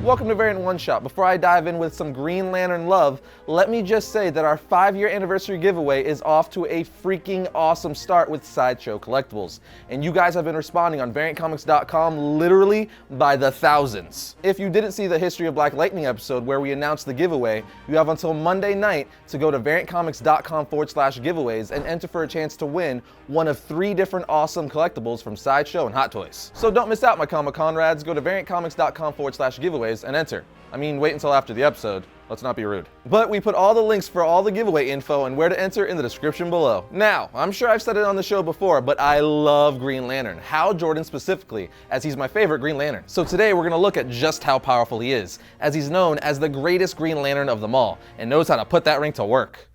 Welcome to Variant One Shot. Before I dive in with some Green Lantern love, let me just say that our 5-year anniversary giveaway is off to a freaking awesome start with Sideshow collectibles. And you guys have been responding on variantcomics.com literally by the thousands. If you didn't see the History of Black Lightning episode where we announced the giveaway, you have until Monday night to go to variantcomics.com/giveaways and enter for a chance to win one of 3 different awesome collectibles from Sideshow and Hot Toys. So don't miss out, my comic conrads. Go to variantcomics.com/giveaways and enter. I mean, wait until after the episode. Let's not be rude. But we put all the links for all the giveaway info and where to enter in the description below. Now, I'm sure I've said it on the show before, but I love Green Lantern, Hal Jordan specifically, as he's my favorite Green Lantern. So today we're gonna look at just how powerful he is, as he's known as the greatest Green Lantern of them all, and knows how to put that ring to work.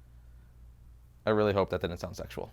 I really hope that didn't sound sexual.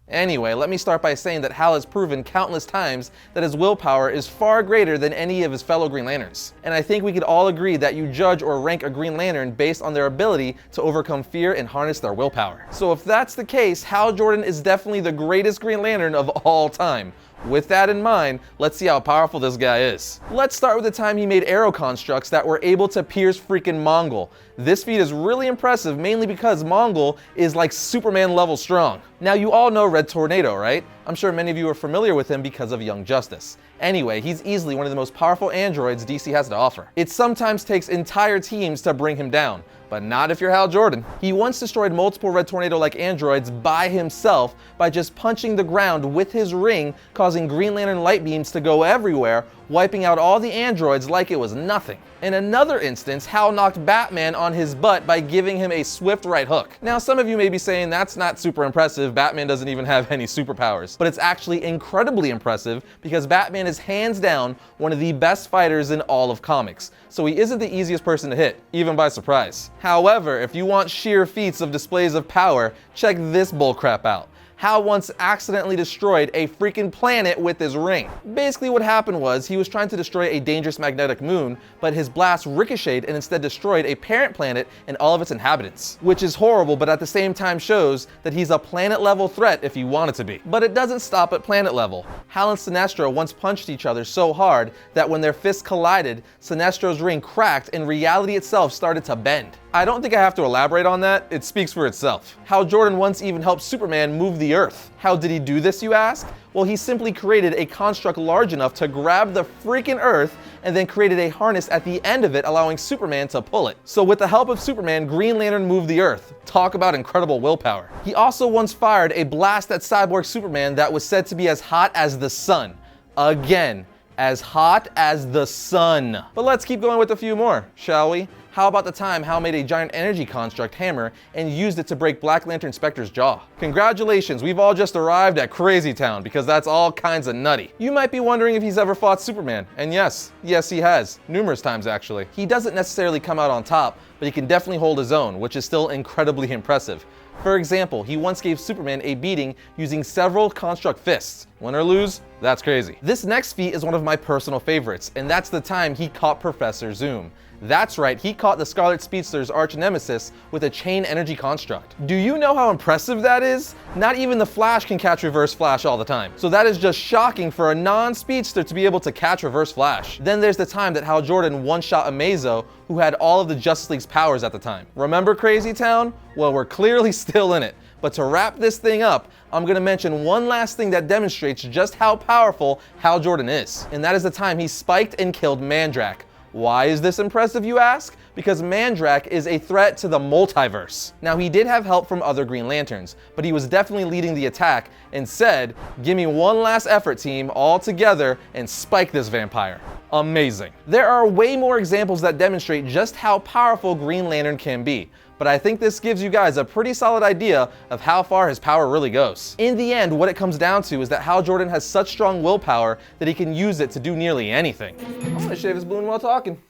Anyway, let me start by saying that Hal has proven countless times that his willpower is far greater than any of his fellow Green Lanterns. And I think we could all agree that you judge or rank a Green Lantern based on their ability to overcome fear and harness their willpower. So if that's the case, Hal Jordan is definitely the greatest Green Lantern of all time. With that in mind, let's see how powerful this guy is. Let's start with the time he made arrow constructs that were able to pierce freaking Mongol. This feat is really impressive, mainly because Mongol is like Superman level strong. Now you all know Red Tornado, right? I'm sure many of you are familiar with him because of Young Justice. Anyway, he's easily one of the most powerful androids DC has to offer. It sometimes takes entire teams to bring him down, but not if you're Hal Jordan. He once destroyed multiple Red Tornado-like androids by himself by just punching the ground with his ring, causing Green Lantern light beams to go everywhere, wiping out all the androids like it was nothing. In another instance, Hal knocked Batman on his butt by giving him a swift right hook. Now, some of you may be saying that's not super impressive, Batman doesn't even have any superpowers. But it's actually incredibly impressive because Batman is hands down one of the best fighters in all of comics. So he isn't the easiest person to hit, even by surprise. However, if you want sheer feats of displays of power, check this bullcrap out. Hal once accidentally destroyed a freaking planet with his ring. Basically what happened was he was trying to destroy a dangerous magnetic moon, but his blast ricocheted and instead destroyed a parent planet and all of its inhabitants. Which is horrible, but at the same time shows that he's a planet level threat if you want it to be. But it doesn't stop at planet level. Hal and Sinestro once punched each other so hard that when their fists collided, Sinestro's ring cracked and reality itself started to bend. I don't think I have to elaborate on that, it speaks for itself. Hal Jordan once even helped Superman move the Earth. How did he do this, you ask? Well, he simply created a construct large enough to grab the freaking Earth and then created a harness at the end of it, allowing Superman to pull it. So with the help of Superman, Green Lantern moved the Earth. Talk about incredible willpower. He also once fired a blast at Cyborg Superman that was said to be as hot as the sun. Again, as hot as the sun. But let's keep going with a few more, shall we? How about the time Hal made a giant energy construct hammer and used it to break Black Lantern Spectre's jaw? Congratulations, we've all just arrived at Crazy Town because that's all kinds of nutty. You might be wondering if he's ever fought Superman, and yes he has, numerous times actually. He doesn't necessarily come out on top, but he can definitely hold his own, which is still incredibly impressive. For example, he once gave Superman a beating using several construct fists. Win or lose, that's crazy. This next feat is one of my personal favorites, and that's the time he caught Professor Zoom. That's right, he caught the Scarlet Speedster's arch nemesis with a chain energy construct. Do you know how impressive that is? Not even the Flash can catch Reverse Flash all the time. So that is just shocking for a non-speedster to be able to catch Reverse Flash. Then there's the time that Hal Jordan one-shot Amazo, who had all of the Justice League's powers at the time. Remember Crazy Town? Well, we're clearly still in it. But to wrap this thing up, I'm gonna mention one last thing that demonstrates just how powerful Hal Jordan is. And that is the time he spiked and killed Mandrak. Why is this impressive, you ask? Because Mandrak is a threat to the multiverse. Now, he did have help from other Green Lanterns, but he was definitely leading the attack and said, "Give me one last effort, team, all together, and spike this vampire." Amazing. There are way more examples that demonstrate just how powerful Green Lantern can be, but I think this gives you guys a pretty solid idea of how far his power really goes. In the end, what it comes down to is that Hal Jordan has such strong willpower that he can use it to do nearly anything. I'm gonna shave his balloon while talking.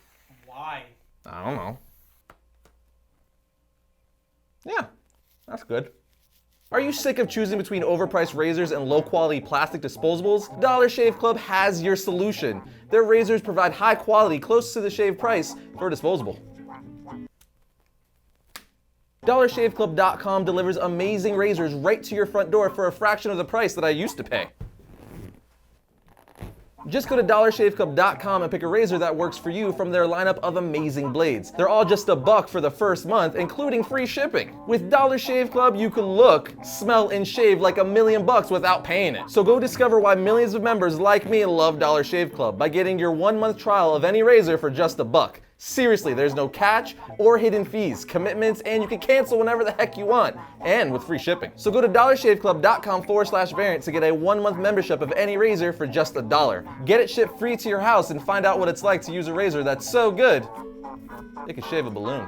Why? I don't know. Yeah, that's good. Are you sick of choosing between overpriced razors and low-quality plastic disposables? Dollar Shave Club has your solution. Their razors provide high quality, close to the shave price for a disposable. DollarShaveClub.com delivers amazing razors right to your front door for a fraction of the price that I used to pay. Just go to dollarshaveclub.com and pick a razor that works for you from their lineup of amazing blades. They're all just $1 for the first month, including free shipping. With Dollar Shave Club, you can look, smell, and shave like $1,000,000 without paying it. So go discover why millions of members like me love Dollar Shave Club by getting your 1-month trial of any razor for just $1. Seriously, there's no catch or hidden fees, commitments, and you can cancel whenever the heck you want, and with free shipping. So go to dollarshaveclub.com/variant to get a 1-month membership of any razor for just $1. Get it shipped free to your house and find out what it's like to use a razor that's so good, it can shave a balloon.